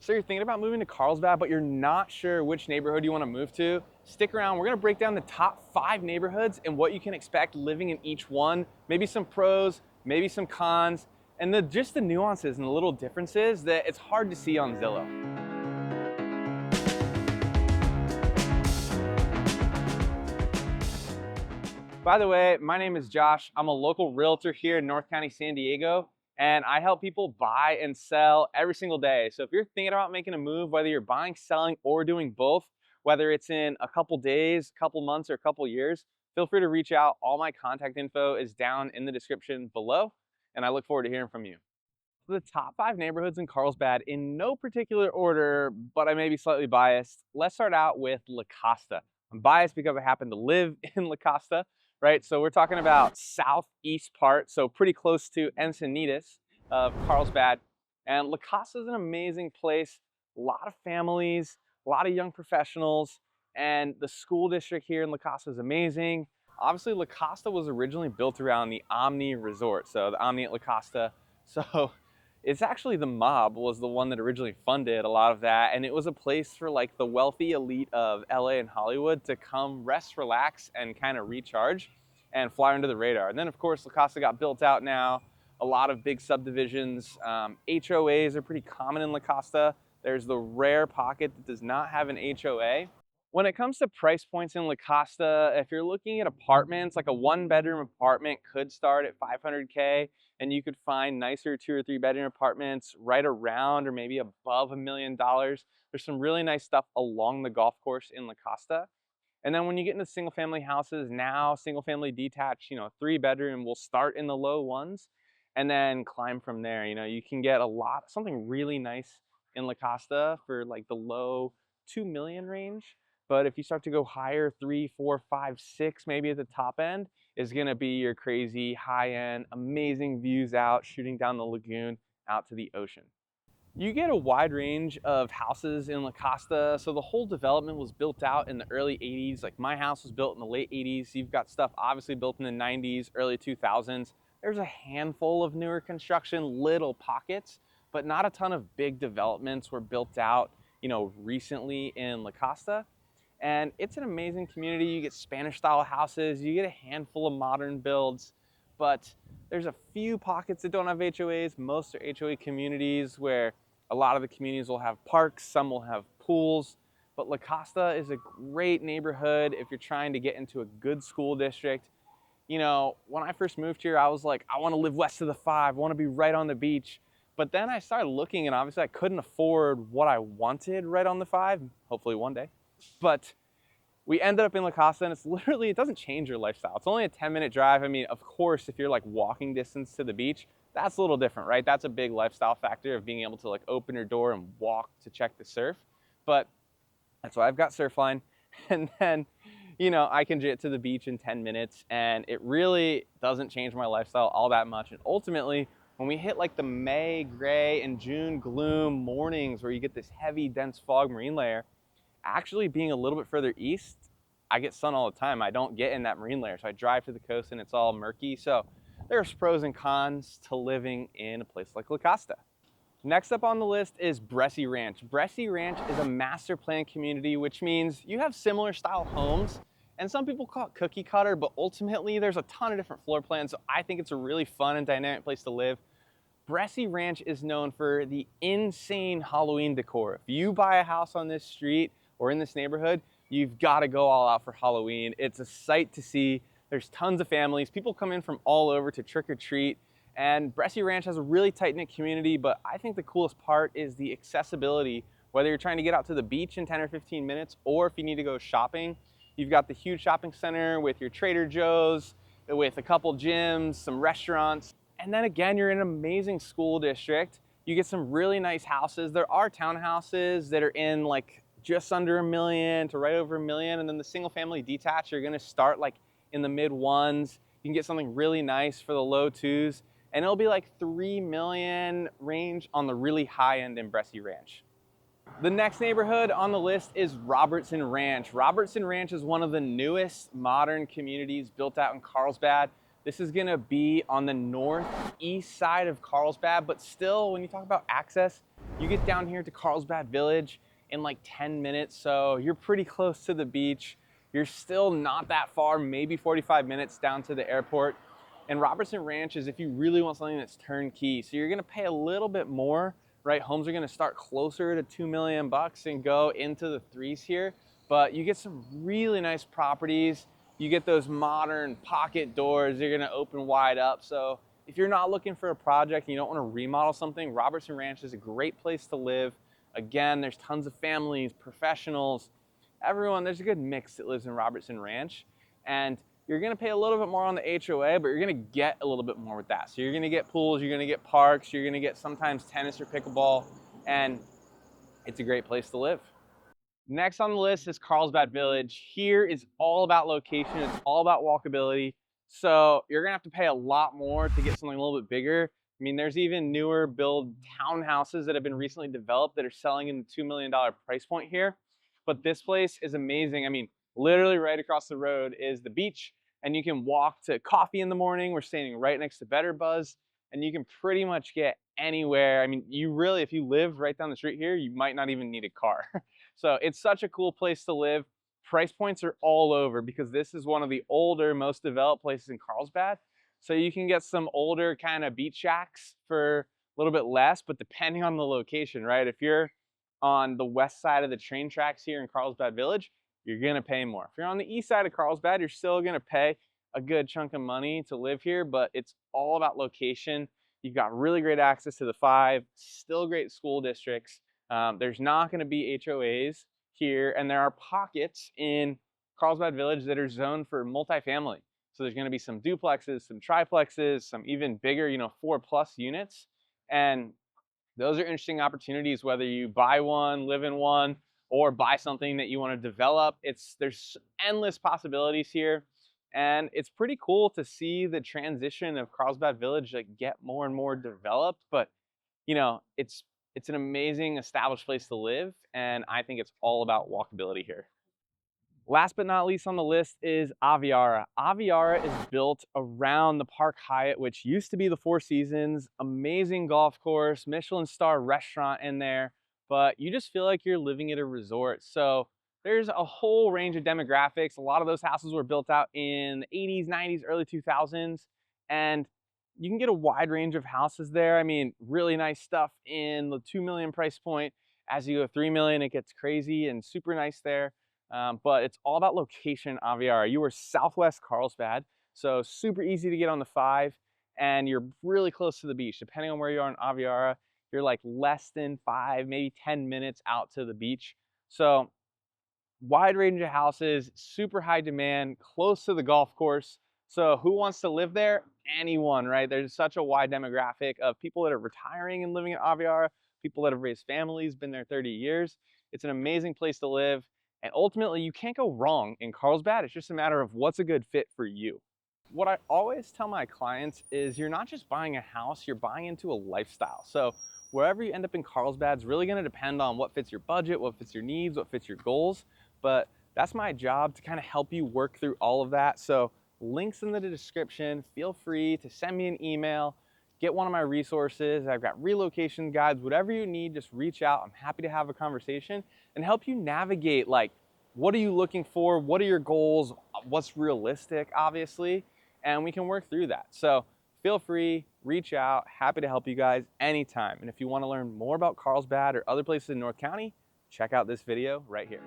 So you're thinking about moving to Carlsbad, but you're not sure which neighborhood you want to move to? Stick around. We're going to break down the top 5 neighborhoods and what you can expect living in each one. Maybe some pros, maybe some cons, and just the nuances and the little differences that it's hard to see on Zillow. By the way, my name is Josh. I'm a local realtor here in North County, San Diego, and I help people buy and sell every single day. So if you're thinking about making a move, whether you're buying, selling, or doing both, whether it's in a couple days, couple months, or a couple years, feel free to reach out. All my contact info is down in the description below, and I look forward to hearing from you. The top 5 neighborhoods in Carlsbad in no particular order, but I may be slightly biased. Let's start out with La Costa. I'm biased because I happen to live in La Costa, right? So we're talking about southeast part, so pretty close to Encinitas of Carlsbad. And La Costa is an amazing place. A lot of families, a lot of young professionals, and the school district here in La Costa is amazing. Obviously, La Costa was originally built around the Omni Resort, so the Omni at La Costa. So it's actually the mob was the one that originally funded a lot of that, and it was a place for like the wealthy elite of LA and Hollywood to come rest, relax, and kind of recharge and fly under the radar. And then of course La Costa got built out now, a lot of big subdivisions. HOAs are pretty common in La Costa. There's the rare pocket that does not have an HOA. When it comes to price points in La Costa, if you're looking at apartments, like a 1-bedroom apartment could start at $500K, and you could find nicer 2 or 3 bedroom apartments right around or maybe above $1 million. There's some really nice stuff along the golf course in La Costa. And then when you get into single family houses now, single family detached, 3-bedroom will start in the low ones and then climb from there. You can get something really nice in La Costa for like the low 2 million range. But if you start to go higher, 3, 4, 5, 6, maybe at the top end, is gonna be your crazy high-end, amazing views out, shooting down the lagoon out to the ocean. You get a wide range of houses in La Costa. So the whole development was built out in the early 80s. Like my house was built in the late 80s. You've got stuff obviously built in the 90s, early 2000s. There's a handful of newer construction, little pockets, but not a ton of big developments were built out, recently in La Costa. And it's an amazing community. You get Spanish style houses, you get a handful of modern builds, but there's a few pockets that don't have HOAs. Most are HOA communities where a lot of the communities will have parks, some will have pools. But La Costa is a great neighborhood if you're trying to get into a good school district. When I first moved here, I was like, I want to live west of the 5, I want to be right on the beach. But then I started looking, and obviously I couldn't afford what I wanted right on the 5, hopefully one day. But we ended up in La Costa, and it doesn't change your lifestyle. It's only a 10-minute drive. I mean, of course, if you're like walking distance to the beach, that's a little different, right? That's a big lifestyle factor of being able to like open your door and walk to check the surf. But that's why I've got Surfline. And then, I can get to the beach in 10 minutes, and it really doesn't change my lifestyle all that much. And ultimately, when we hit like the May gray and June gloom mornings where you get this heavy, dense fog marine layer, actually being a little bit further east, I get sun all the time. I don't get in that marine layer. So I drive to the coast and it's all murky. So there's pros and cons to living in a place like La Costa. Next up on the list is Bressi Ranch. Bressi Ranch is a master plan community, which means you have similar style homes, and some people call it cookie cutter, but ultimately there's a ton of different floor plans. So I think it's a really fun and dynamic place to live. Bressi Ranch is known for the insane Halloween decor. If you buy a house on this street or in this neighborhood, you've got to go all out for Halloween. It's a sight to see. There's tons of families. People come in from all over to trick or treat. And Bressi Ranch has a really tight-knit community, but I think the coolest part is the accessibility. Whether you're trying to get out to the beach in 10 or 15 minutes, or if you need to go shopping, you've got the huge shopping center with your Trader Joe's, with a couple gyms, some restaurants. And then again, you're in an amazing school district. You get some really nice houses. There are townhouses that are in like just under $1 million to right over $1 million. And then the single family detached, you're gonna start like in the mid 1s. You can get something really nice for the low 2s. And it'll be like 3 million range on the really high end in Bressi Ranch. The next neighborhood on the list is Robertson Ranch. Robertson Ranch is one of the newest modern communities built out in Carlsbad. This is gonna be on the northeast side of Carlsbad, but still, when you talk about access, You get down here to Carlsbad Village in like 10 minutes, so you're pretty close to the beach. You're still not that far, maybe 45 minutes down to the airport. And Robertson Ranch is if you really want something that's turnkey. So you're gonna pay a little bit more, right? Homes are gonna start closer to 2 million bucks and go into the threes here, but you get some really nice properties. You get those modern pocket doors, they're gonna open wide up. So if you're not looking for a project and you don't want to remodel something, Robertson Ranch is a great place to live. Again, there's tons of families, professionals, everyone. There's a good mix that lives in Robertson Ranch. And you're going to pay a little bit more on the HOA, but you're going to get a little bit more with that. So you're going to get pools, you're going to get parks, you're going to get sometimes tennis or pickleball, and it's a great place to live. Next on the list is Carlsbad Village. Here is all about location. It's all about walkability. So you're gonna have to pay a lot more to get something a little bit bigger. I mean, there's even newer build townhouses that have been recently developed that are selling in the $2 million price point here. But this place is amazing. I mean, literally right across the road is the beach, and you can walk to coffee in the morning. We're standing right next to Better Buzz, and you can pretty much get anywhere. I mean, you really, if you live right down the street here, you might not even need a car. So it's such a cool place to live. Price points are all over because this is one of the older, most developed places in Carlsbad. So you can get some older kind of beach shacks for a little bit less, but depending on the location, right? If you're on the west side of the train tracks here in Carlsbad Village, you're gonna pay more. If you're on the east side of Carlsbad, you're still gonna pay a good chunk of money to live here, but it's all about location. You've got really great access to the 5, still great school districts. There's not going to be HOAs here, and there are pockets in Carlsbad Village that are zoned for multifamily. So there's going to be some duplexes, some triplexes, some even bigger, 4+ units. And those are interesting opportunities, whether you buy one, live in one, or buy something that you want to develop. There's endless possibilities here. And it's pretty cool to see the transition of Carlsbad Village get more and more developed. But, it's an amazing established place to live, and I think it's all about walkability here. Last but not least on the list is Aviara. Aviara is built around the Park Hyatt, which used to be the Four Seasons. Amazing golf course, Michelin star restaurant in there, but you just feel like you're living at a resort. So there's a whole range of demographics. A lot of those houses were built out in the 80s, 90s, early 2000s, and you can get a wide range of houses there. I mean, really nice stuff in the 2 million price point. As you go 3 million, it gets crazy and super nice there. But it's all about location, Aviara. You are southwest Carlsbad, so super easy to get on the 5, and you're really close to the beach. Depending on where you are in Aviara, you're like less than 5, maybe 10 minutes out to the beach. So wide range of houses, super high demand, close to the golf course. So who wants to live there? Anyone, right? There's such a wide demographic of people that are retiring and living in Aviara, people that have raised families, been there 30 years. It's an amazing place to live. And ultimately, you can't go wrong in Carlsbad. It's just a matter of what's a good fit for you. What I always tell my clients is you're not just buying a house, you're buying into a lifestyle. So wherever you end up in Carlsbad is really going to depend on what fits your budget, what fits your needs, what fits your goals. But that's my job to kind of help you work through all of that. So links in the description. Feel free to send me an email, get one of my resources. I've got relocation guides, whatever you need, just reach out. I'm happy to have a conversation and help you navigate, what are you looking for? What are your goals? What's realistic, obviously, and we can work through that. So feel free, reach out. Happy to help you guys anytime. And if you want to learn more about Carlsbad or other places in North County, check out this video right here.